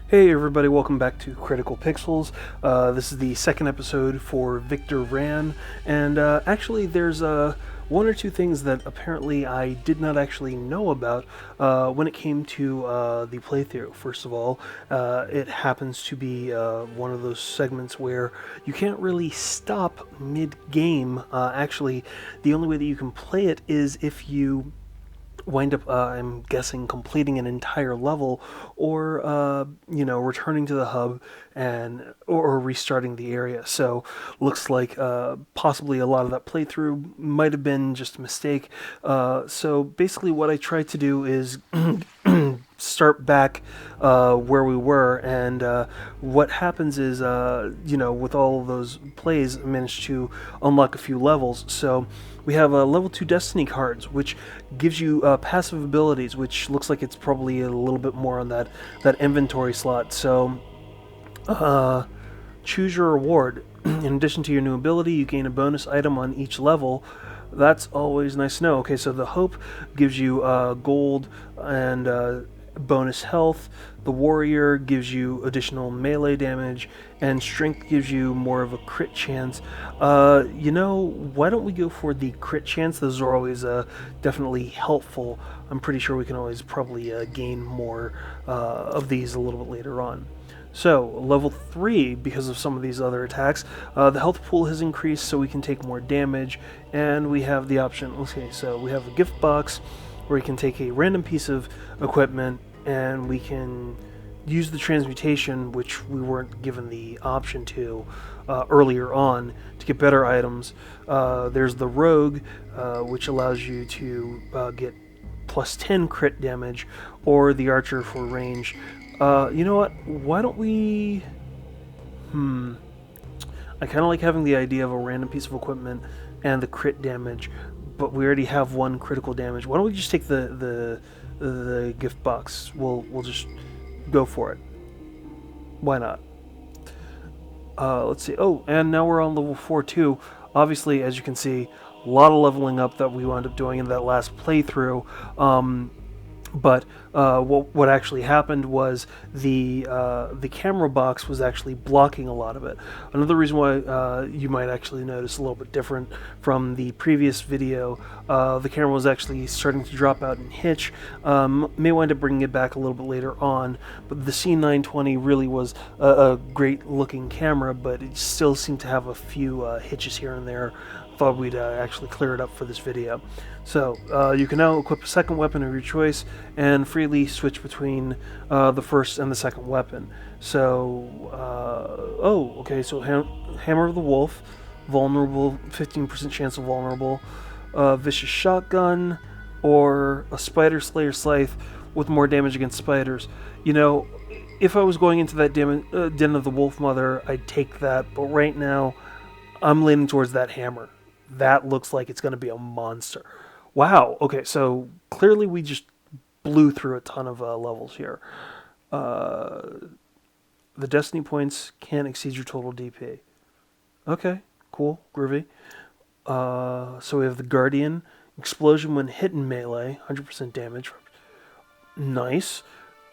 Hey everybody, welcome back to Critical Pixels. This is the second episode for Victor Vran, and actually there's one or two things that apparently I did not actually know about when it came to the playthrough. First of all, it happens to be one of those segments where you can't really stop mid-game. Actually, the only way that you can play it is if you wind up, I'm guessing, completing an entire level, or returning to the hub and or restarting the area. So looks like possibly a lot of that playthrough might have been just a mistake. So basically, what I tried to do is start back where we were, and what happens is, with all of those plays, I managed to unlock a few levels. So we have level 2 Destiny cards, which gives you passive abilities, which looks like it's probably a little bit more on that inventory slot. So choose your reward. In addition to your new ability, you gain a bonus item on each level. That's always nice to know. Okay, so the Hope gives you gold and bonus health. The Warrior gives you additional melee damage, and Strength gives you more of a crit chance. Why don't we go for the crit chance? Those are always definitely helpful. I'm pretty sure we can always probably gain more of these a little bit later on. So, level 3, because of some of these other attacks, the health pool has increased so we can take more damage, and we have the option, okay, so we have a gift box where we can take a random piece of equipment and we can use the transmutation, which we weren't given the option to earlier on, to get better items. There's the Rogue, which allows you to get plus 10 crit damage, or the Archer for range. You know what? Why don't we... I kind of like having the idea of a random piece of equipment and the crit damage, but we already have one critical damage. Why don't we just take the gift box? We'll just go for it. Why not? Let's see. Oh, and now we're on level 4 too. Obviously, as you can see, a lot of leveling up that we wound up doing in that last playthrough. But what actually happened was the camera box was actually blocking a lot of it. Another reason why you might actually notice a little bit different from the previous video, the camera was actually starting to drop out and hitch. May wind up bringing it back a little bit later on, but the C920 really was a great looking camera, but it still seemed to have a few hitches here and there. Thought we'd actually clear it up for this video. So you can now equip a second weapon of your choice and freely switch between the first and the second weapon. So so Hammer of the Wolf, vulnerable, 15% chance of vulnerable, vicious shotgun, or a Spider Slayer Scythe with more damage against spiders. You know, if I was going into that Den of the Wolf Mother, I'd take that, but right now I'm leaning towards that hammer. That looks like it's going to be a monster. Wow, okay, so clearly we just blew through a ton of levels here. The Destiny points can't exceed your total DP. Okay, cool, groovy. So we have the Guardian. Explosion when hit in melee, 100% damage. Nice.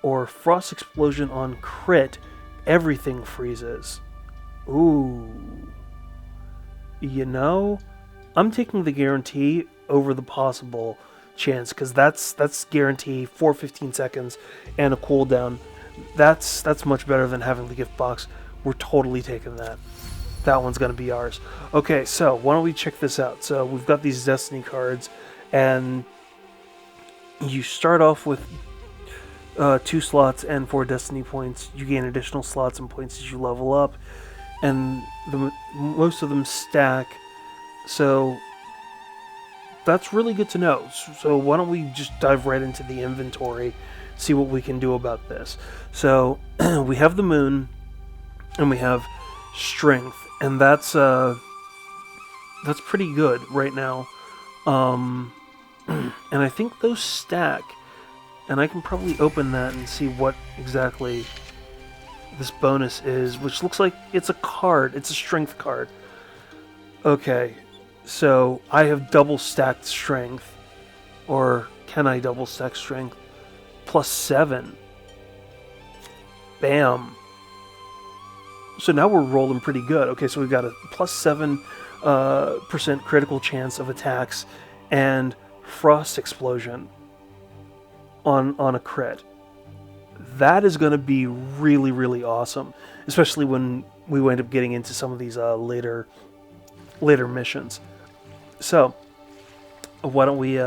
Or Frost Explosion on crit, everything freezes. Ooh. You know, I'm taking the guarantee over the possible chance, because that's guarantee for 15 seconds and a cooldown. That's much better than having the gift box. We're totally taking that. That one's going to be ours. Okay, so why don't we check this out? So we've got these Destiny cards, and you start off with 2 slots and 4 Destiny points. You gain additional slots and points as you level up, and most of them stack. So that's really good to know. So why don't we just dive right into the inventory, see what we can do about this. So we have the Moon, and we have Strength, and that's pretty good right now. And I think those stack, and I can probably open that and see what exactly this bonus is, which looks like it's a card. It's a Strength card. Okay, so I have double stacked Strength, or can I double stack Strength? +7. Bam. So now we're rolling pretty good. Okay, so we've got a plus 7% critical chance of attacks and frost explosion on a crit. That is going to be really, really awesome, especially when we wind up getting into some of these later missions. So why don't we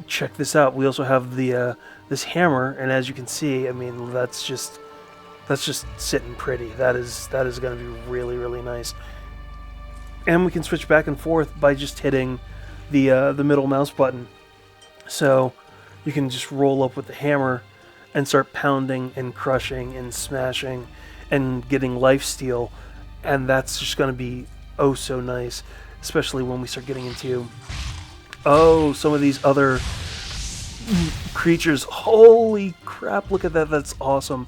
check this out? We also have the this hammer, and as you can see, I mean, that's just sitting pretty. That is going to be really, really nice. And we can switch back and forth by just hitting the middle mouse button. So you can just roll up with the hammer and start pounding and crushing and smashing and getting lifesteal, and that's just going to be oh so nice, especially when we start getting into some of these other creatures. Holy crap, look at that, that's awesome.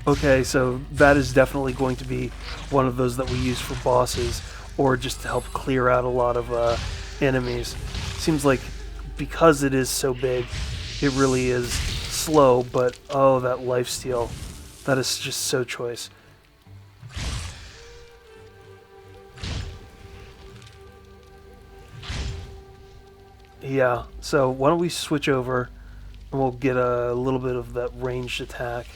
Okay, so that is definitely going to be one of those that we use for bosses or just to help clear out a lot of enemies. Seems like because it is so big, it really is slow, but oh, that lifesteal, that is just so choice. Yeah, so why don't we switch over and we'll get a little bit of that ranged attack.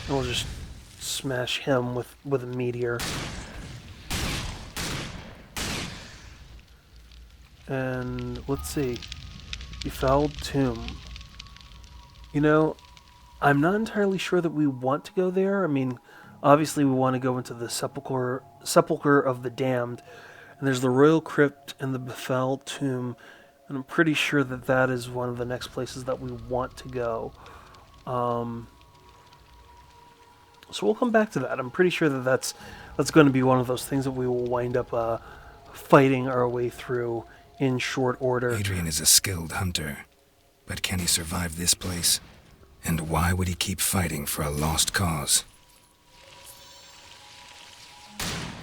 And we'll just smash him with a meteor. And let's see. Befouled Tomb. You know, I'm not entirely sure that we want to go there. I mean, obviously we want to go into the Sepulchre of the Damned. And there's the Royal Crypt and the Befouled Tomb. And I'm pretty sure that that is one of the next places that we want to go. So we'll come back to that. I'm pretty sure that that's going to be one of those things that we will wind up fighting our way through in short order. Adrian is a skilled hunter, but can he survive this place? And why would he keep fighting for a lost cause?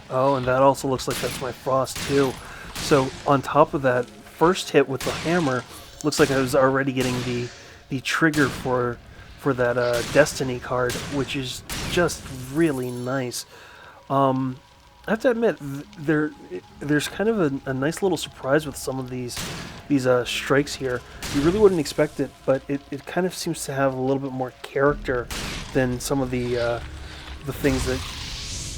Oh, and that also looks like that's my frost too. So on top of that, first hit with the hammer, looks like I was already getting the trigger for that Destiny card, which is just really nice. I have to admit, there's kind of a nice little surprise with some of these strikes here. You really wouldn't expect it, but it kind of seems to have a little bit more character than some of the things that...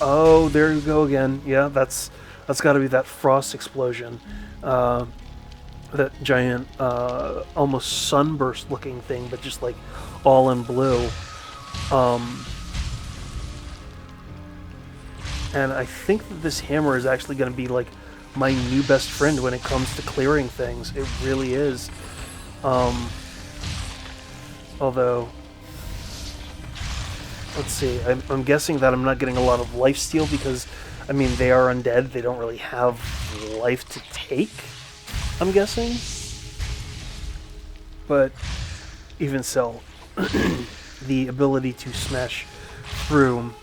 Oh, there you go again. Yeah, that's got to be that frost explosion. That giant, almost sunburst-looking thing, but just like all in blue. And I think that this hammer is actually going to be like my new best friend when it comes to clearing things. It really is. Although, let's see, I'm guessing that I'm not getting a lot of lifesteal because, I mean, they are undead. They don't really have life to take, I'm guessing. But even so, the ability to smash through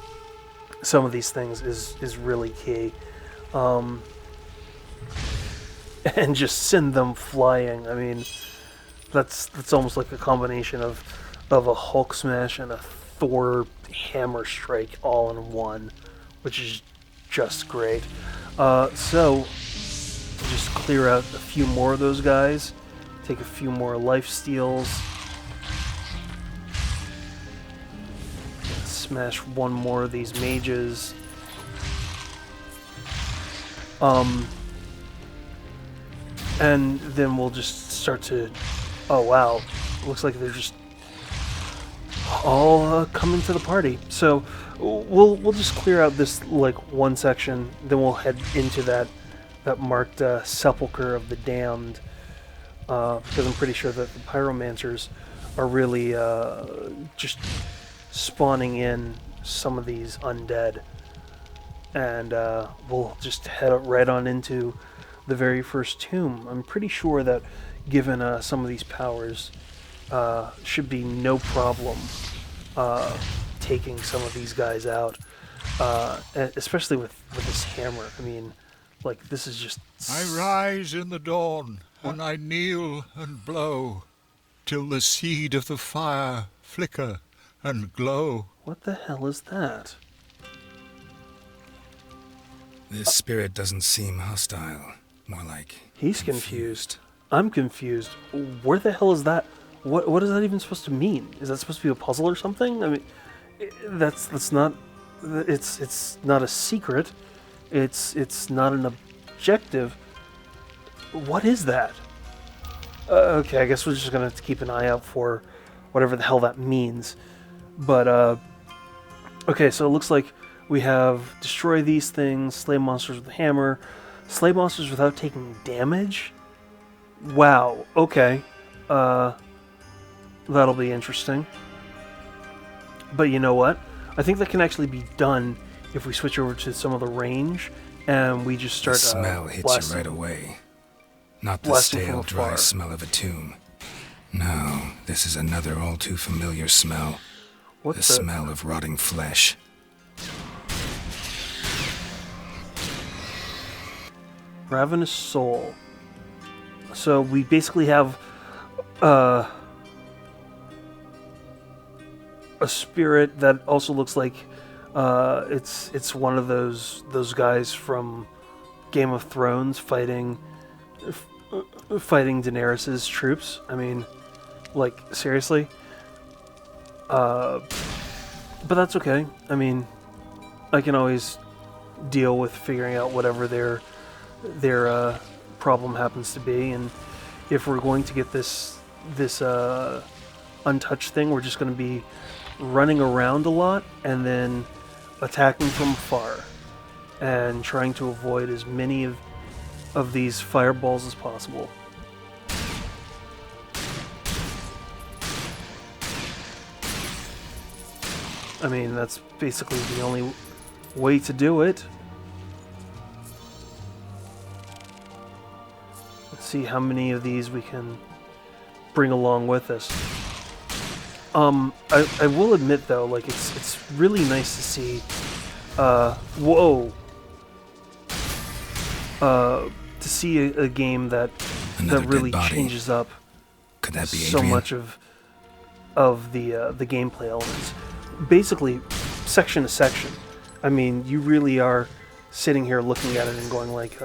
some of these things is really key. And just send them flying. I mean, that's almost like a combination of a Hulk smash and a Thor hammer strike all in one, which is just great. So just clear out a few more of those guys, take a few more life steals, smash one more of these mages. And then we'll just start to... Oh wow, looks like they're just all coming to the party. So we'll just clear out this like one section, then we'll head into that marked Sepulchre of the Damned, because I'm pretty sure that the pyromancers are really just spawning in some of these undead, and we'll just head right on into the very first tomb. I'm pretty sure that given some of these powers, should be no problem taking some of these guys out, especially with this hammer. I mean, like, this is just... I rise in the dawn and I kneel and blow, till the seed of the fire flicker and glow. What the hell is that? This spirit doesn't seem hostile. More like He's confused. I'm confused. Where the hell is that? What is that even supposed to mean? Is that supposed to be a puzzle or something? I mean, that's not. It's not a secret. It's not an objective. What is that? Okay, I guess we're just gonna have to keep an eye out for whatever the hell that means. But okay, so it looks like we have destroy these things, slay monsters with a hammer, slay monsters without taking damage. Wow. Okay. That'll be interesting. But you know what? I think that can actually be done if we switch over to some of the range and we just start the smell hits blasting. you right away. Not the Blasting stale, from dry afar. smell of a tomb. No, this is another all too familiar smell. What The smell of rotting flesh. Ravenous Soul. So we basically have a spirit that also looks like it's one of those guys from Game of Thrones fighting Daenerys's troops. I mean, like, seriously. But that's okay. I mean, I can always deal with figuring out whatever their problem happens to be, and if we're going to get this untouched thing, we're just going to be running around a lot and then attacking from afar and trying to avoid as many of these fireballs as possible. I mean, that's basically the only way to do it. Let's see how many of these we can bring along with us. I will admit though, like it's really nice to see. To see a game that Another really dead body. changes up Could that be so Adrian? much of the gameplay elements. Basically, section to section. I mean, you really are sitting here looking at it and going like,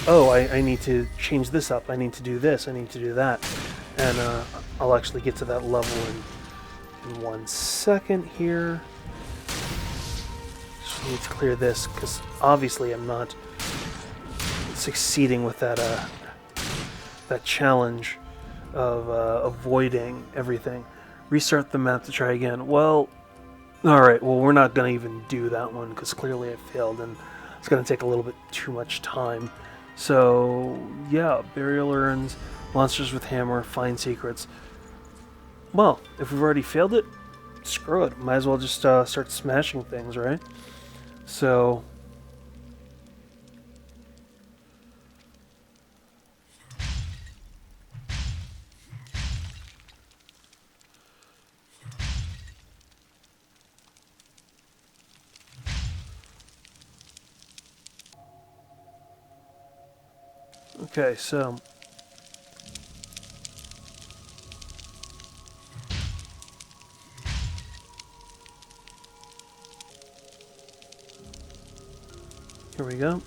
oh, I need to change this up. I need to do this. I need to do that. And I'll actually get to that level in 1 second here. Just need to clear this because obviously I'm not succeeding with that challenge of avoiding everything. Restart the map to try again. Well, alright, well we're not going to even do that one because clearly I failed and it's going to take a little bit too much time. So, yeah, burial urns, monsters with hammer, find secrets. Well, if we've already failed it, screw it. Might as well just start smashing things, right? So... Okay, so... Here we go.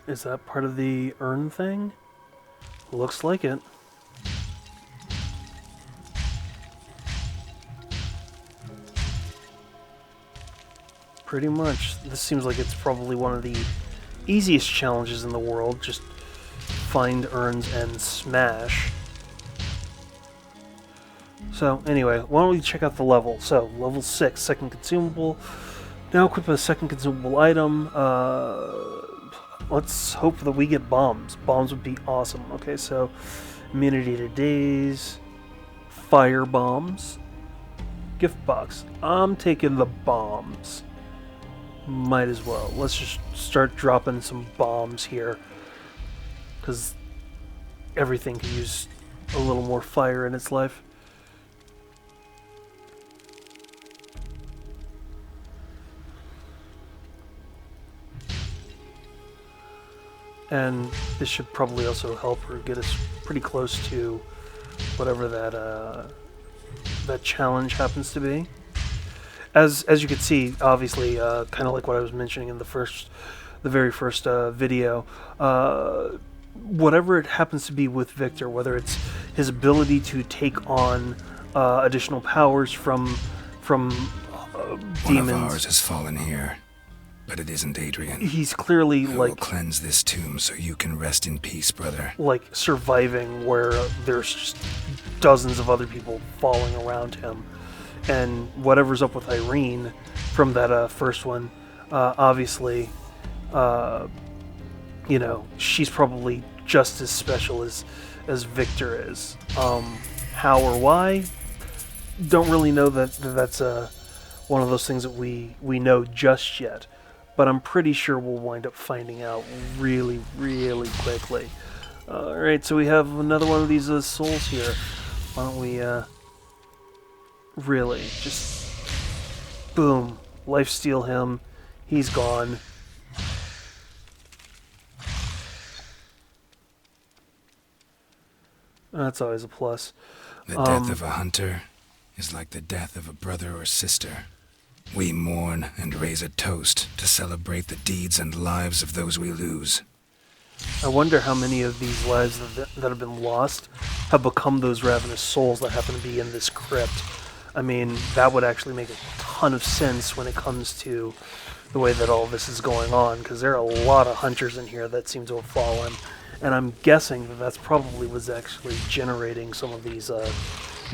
Is that part of the urn thing? Looks like it. Pretty much. This seems like it's probably one of the easiest challenges in the world. Just find urns and smash. So, anyway, why don't we check out the level? So, level 6, second consumable. Now equip a second consumable item. Let's hope that we get bombs. Bombs would be awesome. Okay, so immunity to daze, fire bombs, gift box. I'm taking the bombs. Might as well. Let's just start dropping some bombs here. Because everything could use a little more fire in its life. And this should probably also help her get us pretty close to whatever that challenge happens to be. As you can see, obviously, kind of like what I was mentioning in the very first video, whatever it happens to be with Victor, whether it's his ability to take on additional powers from One demons. of ours has fallen here, but it isn't Adrian. He's clearly I will cleanse this tomb so you can rest in peace, brother. like surviving where there's just dozens of other people falling around him. And whatever's up with Irene from that first one, obviously, she's probably just as special as Victor is. How or why? Don't really know that's one of those things that we know just yet. But I'm pretty sure we'll wind up finding out really, really quickly. Alright, so we have another one of these souls here. Why don't we, really, just boom, lifesteal him. He's gone. That's always a plus. The death of a hunter is like the death of a brother or sister. We mourn and raise a toast to celebrate the deeds and lives of those we lose. I wonder how many of these lives that have been lost have become those ravenous souls that happen to be in this crypt. I mean, that would actually make a ton of sense when it comes to the way that all this is going on, because there are a lot of hunters in here that seem to have fallen, and I'm guessing that that's probably what's actually generating some of these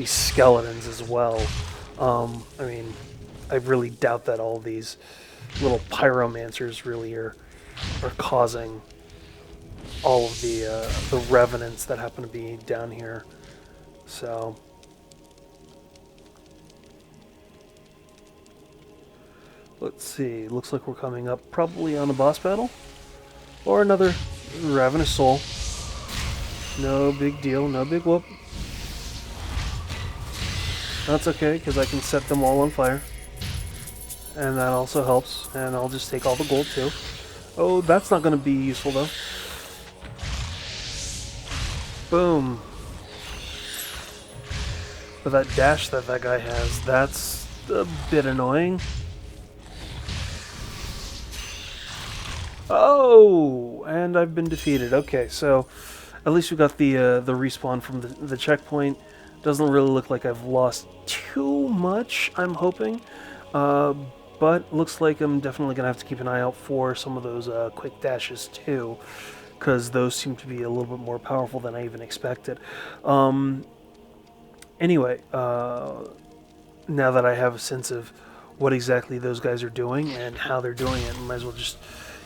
skeletons as well. I mean, I really doubt that all these little pyromancers really are causing all of the revenants that happen to be down here. So let's see. Looks like we're coming up probably on a boss battle or another ravenous soul. No big deal. No big whoop. That's okay, because I can set them all on fire. And that also helps. And I'll just take all the gold too. Oh, that's not going to be useful though. Boom. But that dash that guy has, that's a bit annoying. Oh, and I've been defeated. Okay, so at least we got the respawn from the checkpoint. Doesn't really look like I've lost too much, I'm hoping. But looks like I'm definitely going to have to keep an eye out for some of those quick dashes too, because those seem to be a little bit more powerful than I even expected. Anyway, now that I have a sense of what exactly those guys are doing and how they're doing it, I might as well just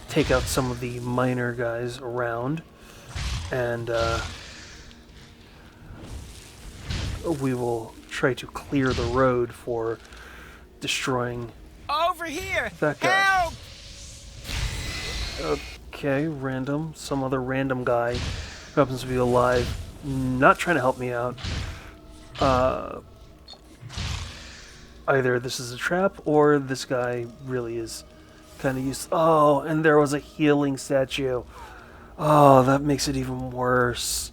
take out some of the minor guys around, and we will try to clear the road for destroying over here! That guy. Help! Okay, some other random guy who happens to be alive, not trying to help me out. Either this is a trap, or this guy really is kind of used. Oh, and there was a healing statue. Oh, that makes it even worse.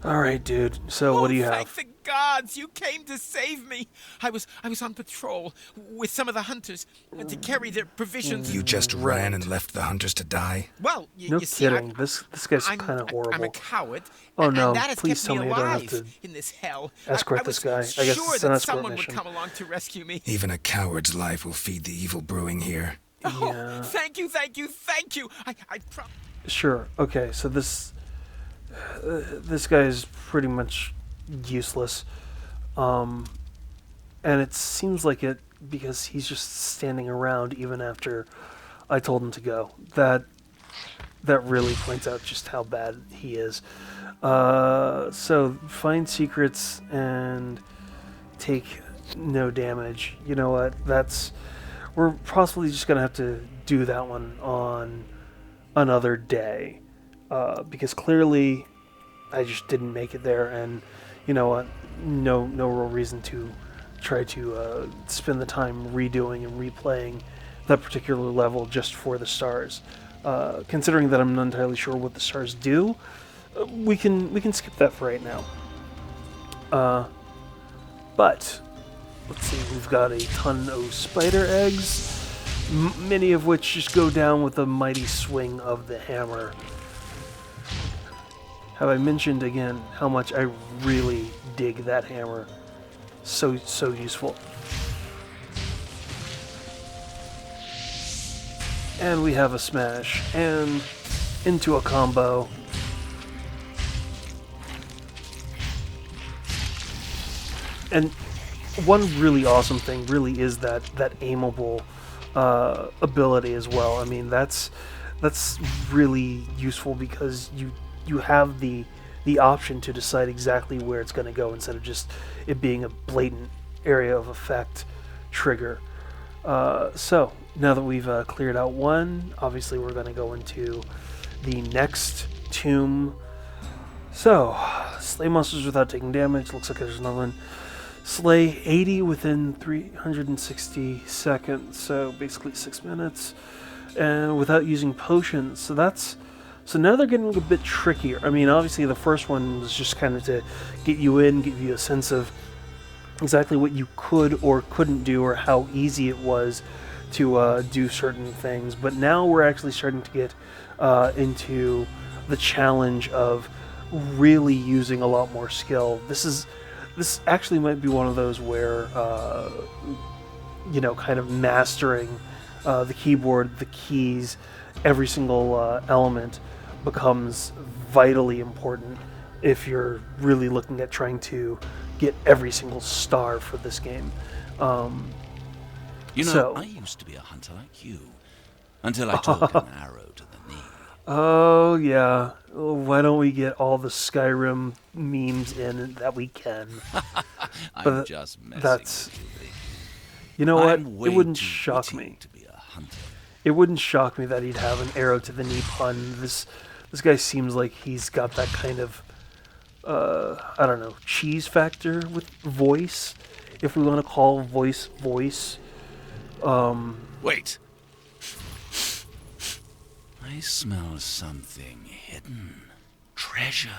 Alright, dude, so what do you have? Thank the gods, you came to save me. I was on patrol with some of the hunters to carry their provisions. You just ran and left the hunters to die? Well, No you see, kidding. This guy's kind of horrible. I'm a coward. Oh, and no, that has please kept tell me me I don't have alive to in this hell. escort I this was guy. I guess sure it's an that escort someone mission. would come along to rescue me. Even a coward's life will feed the evil brewing here. Oh, Yeah. thank you. I Sure. Okay. So this guy is pretty much useless, and it seems like it because he's just standing around even after I told him to go. That really points out just how bad he is. So find secrets and take no damage. You know what? we're possibly just gonna have to do that one on another day, because clearly I just didn't make it there, and you know what? No real reason to try to spend the time redoing and replaying that particular level just for the stars. Considering that I'm not entirely sure what the stars do, we can skip that for right now. But let's see, we've got a ton of spider eggs, many of which just go down with a mighty swing of the hammer. Have I mentioned again how much I really dig that hammer? So useful. And we have a smash, and into a combo. And one really awesome thing really is that aimable ability as well. I mean, that's really useful because you have the option to decide exactly where it's going to go instead of just it being a blatant area of effect trigger. So now that we've cleared out one, obviously we're going to go into the next tomb. So, slay monsters without taking damage. Looks like there's another one. Slay 80 within 360 seconds, so basically 6 minutes, and without using potions. So now they're getting a bit trickier. I mean, obviously the first one was just kind of to get you in, give you a sense of exactly what you could or couldn't do, or how easy it was to do certain things. But now we're actually starting to get into the challenge of really using a lot more skill. This actually might be one of those where, kind of mastering the keyboard, the keys, every single element becomes vitally important if you're really looking at trying to get every single star for this game. I used to be a hunter like you, until I took an arrow to the knee. Oh, yeah. Why don't we get all the Skyrim memes in that we can? I'm just messing with you. You know what? I'm It wouldn't way too shock witty me. to be a hunter. It wouldn't shock me that he'd have an arrow to the knee pun. This guy seems like he's got that kind of, I don't know, cheese factor with voice, if we want to call voice. Wait. I smell something hidden. Treasure.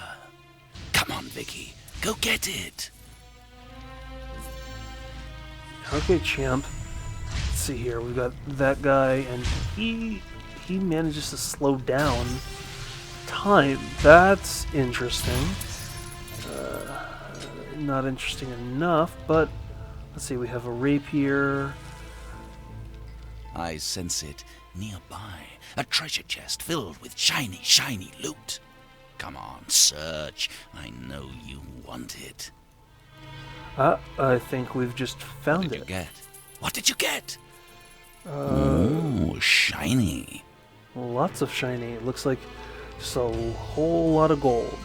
Come on, Vicky. Go get it. Okay, champ. Let's see here. We've got that guy, and he manages to slow down time. That's interesting. Not interesting enough, but let's see. We have a rapier. I sense it nearby. A treasure chest filled with shiny, shiny loot. Come on, search. I know you want it. I think we've just found What did it. you get? What did you get? Oh, shiny. Lots of shiny. It looks like just a whole lot of gold.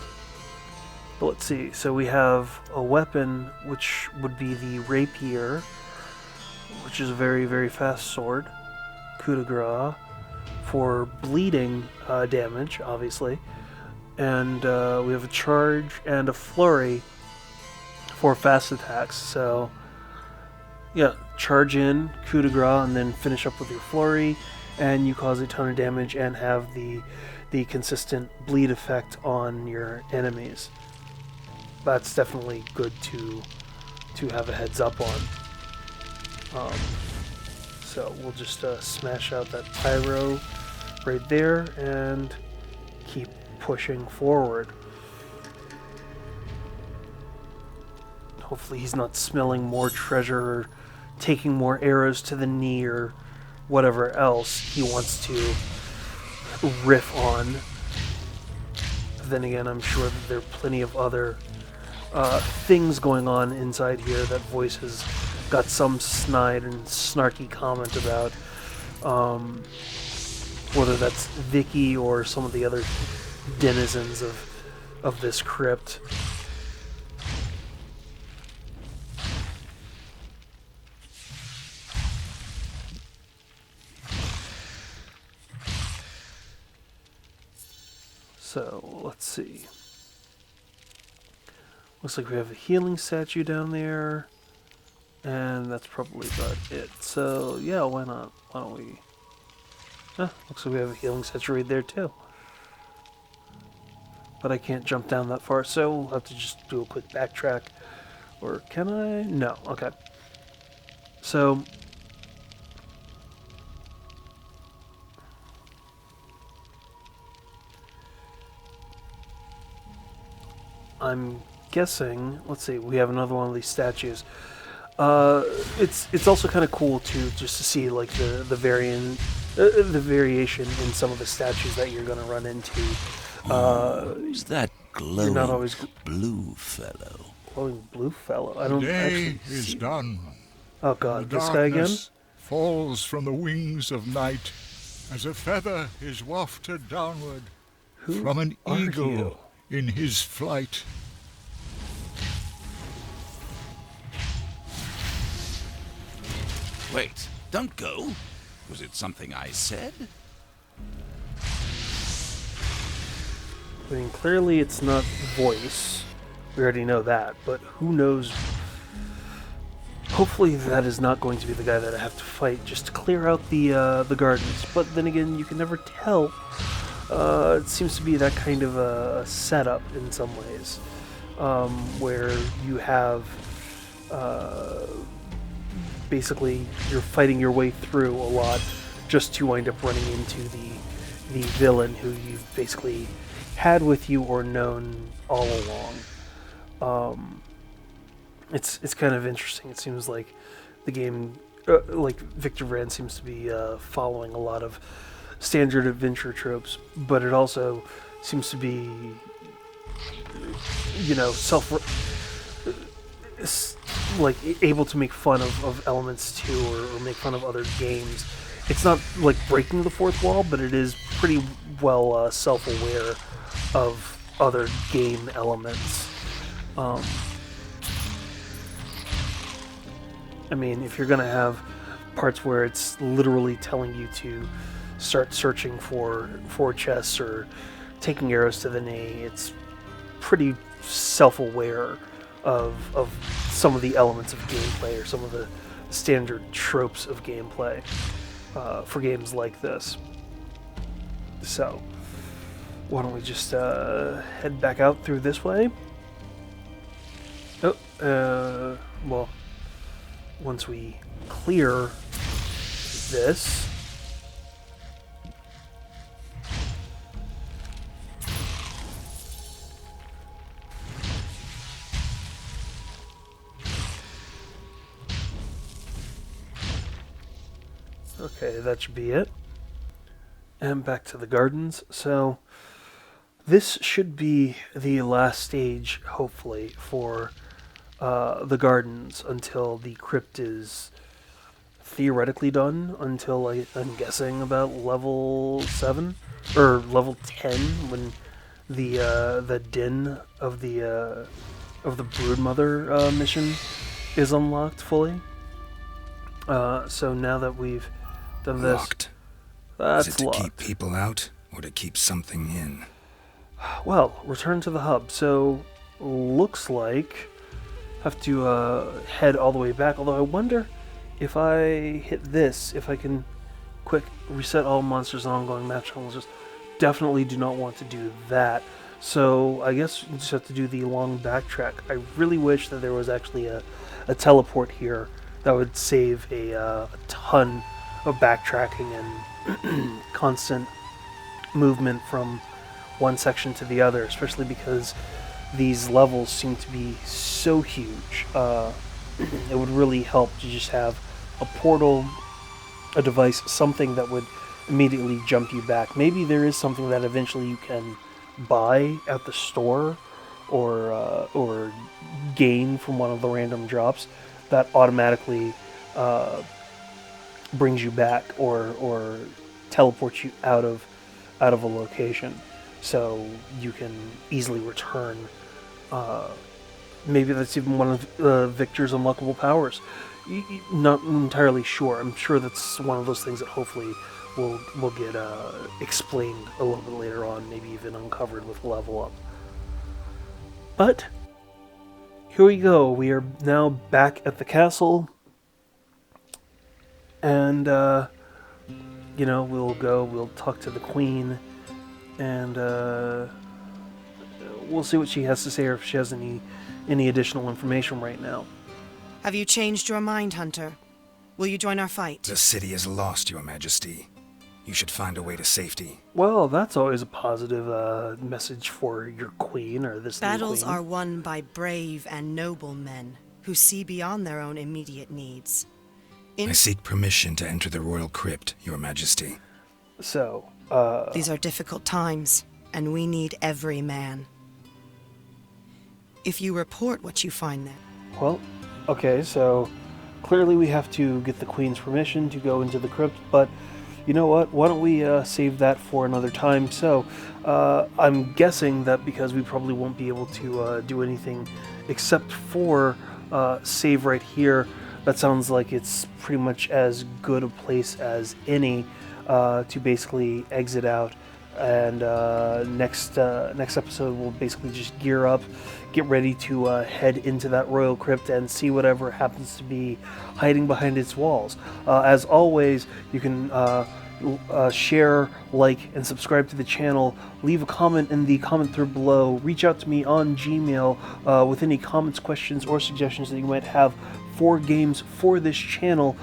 But let's see. So we have a weapon, which would be the rapier, which is a very, very fast sword. Coup de grace for bleeding damage, obviously. And we have a charge and a flurry for fast attacks. So, yeah, charge in, coup de grace, and then finish up with your flurry, and you cause a ton of damage and have the consistent bleed effect on your enemies. That's definitely good to have a heads up on. So we'll just smash out that pyro right there and keep pushing forward. Hopefully he's not smelling more treasure or taking more arrows to the knee or whatever else he wants to riff on. But then again, I'm sure that there are plenty of other things going on inside here that Voice has got some snide and snarky comment about. Whether that's Vicky or some of the other denizens of this crypt. So, let's see. Looks like we have a healing statue down there. And that's probably about it. So, yeah, why not? Why don't we... looks like we have a healing statue right there, too. But I can't jump down that far, so we'll have to just do a quick backtrack. Or can I? No. Okay. So... I'm guessing, let's see, we have another one of these statues. It's also kind of cool to just to see like the variation in some of the statues that you're gonna run into. Who's that glowing not always blue fellow? Glowing blue fellow. I don't The day actually is see. done. Oh god, The this guy again? darkness falls from the wings of night as a feather is wafted downward Who from an are eagle you? in his flight. Wait, don't go. Was it something I said? I mean, clearly it's not voice. We already know that, but who knows? Hopefully that is not going to be the guy that I have to fight just to clear out the gardens. But then again, you can never tell. It seems to be that kind of a setup in some ways, where you have basically you're fighting your way through a lot just to wind up running into the villain who you've basically had with you or known all along. It's kind of interesting. It seems like the game, like Victor Vran seems to be following a lot of standard adventure tropes, but it also seems to be, you know, like able to make fun of elements too, or make fun of other games. It's not like breaking the fourth wall, but it is pretty well self-aware of other game elements. I mean, if you're gonna have parts where it's literally telling you to start searching for chests or taking arrows to the knee, it's pretty self-aware of some of the elements of gameplay or some of the standard tropes of gameplay for games like this. So, why don't we just head back out through this way? Oh, well, once we clear this, okay, that should be it. And back to the gardens. So this should be the last stage, hopefully, for the gardens until the crypt is theoretically done, until I'm guessing about level 7 or level 10 when the den of the Broodmother mission is unlocked fully. So now that we've done this, Locked. that's Is it to locked. keep people out or to keep something in? Well, return to the hub. So looks like have to head all the way back. Although I wonder if I hit this, if I can quick reset all monsters and ongoing match challenges. Definitely do not want to do that. So I guess you just have to do the long backtrack. I really wish that there was actually a teleport here that would save a ton of backtracking and constant movement from one section to the other, especially because these levels seem to be so huge. It would really help to just have a portal, a device, something that would immediately jump you back. Maybe there is something that eventually you can buy at the store or gain from one of the random drops that automatically brings you back or teleports you out of a location, so you can easily return. Maybe that's even one of Victor's unlockable powers. Not entirely sure. I'm sure that's one of those things that hopefully will get explained a little bit later on, maybe even uncovered with level up. But here we go. We are now back at the castle, and we'll talk to the queen, and we'll see what she has to say, or if she has any additional information right now. Have you changed your mind, Hunter? Will you join our fight? The city is lost, Your Majesty. You should find a way to safety. Well, that's always a positive message for your queen, or this new Battles queen. are won by brave and noble men who see beyond their own immediate needs. I seek permission to enter the royal crypt, Your Majesty. So, These are difficult times, and we need every man. If you report what you find there, well, okay, so clearly we have to get the queen's permission to go into the crypt, but you know what? Why don't we save that for another time? So, I'm guessing that because we probably won't be able to do anything except for save right here, that sounds like it's pretty much as good a place as any to basically exit out. And next episode we'll basically just gear up, get ready to head into that royal crypt and see whatever happens to be hiding behind its walls. As always, you can share, like, and subscribe to the channel. Leave a comment in the comment thread below. Reach out to me on Gmail with any comments, questions, or suggestions that you might have for games for this channel.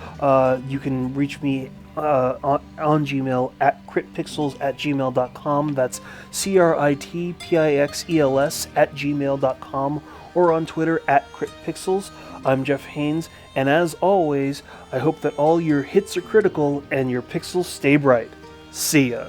You can reach me on Gmail at critpixels@gmail.com. That's CRITPIXELS@gmail.com, or on Twitter at critpixels. I'm Jeff Haynes, and as always, I hope that all your hits are critical and your pixels stay bright. See ya.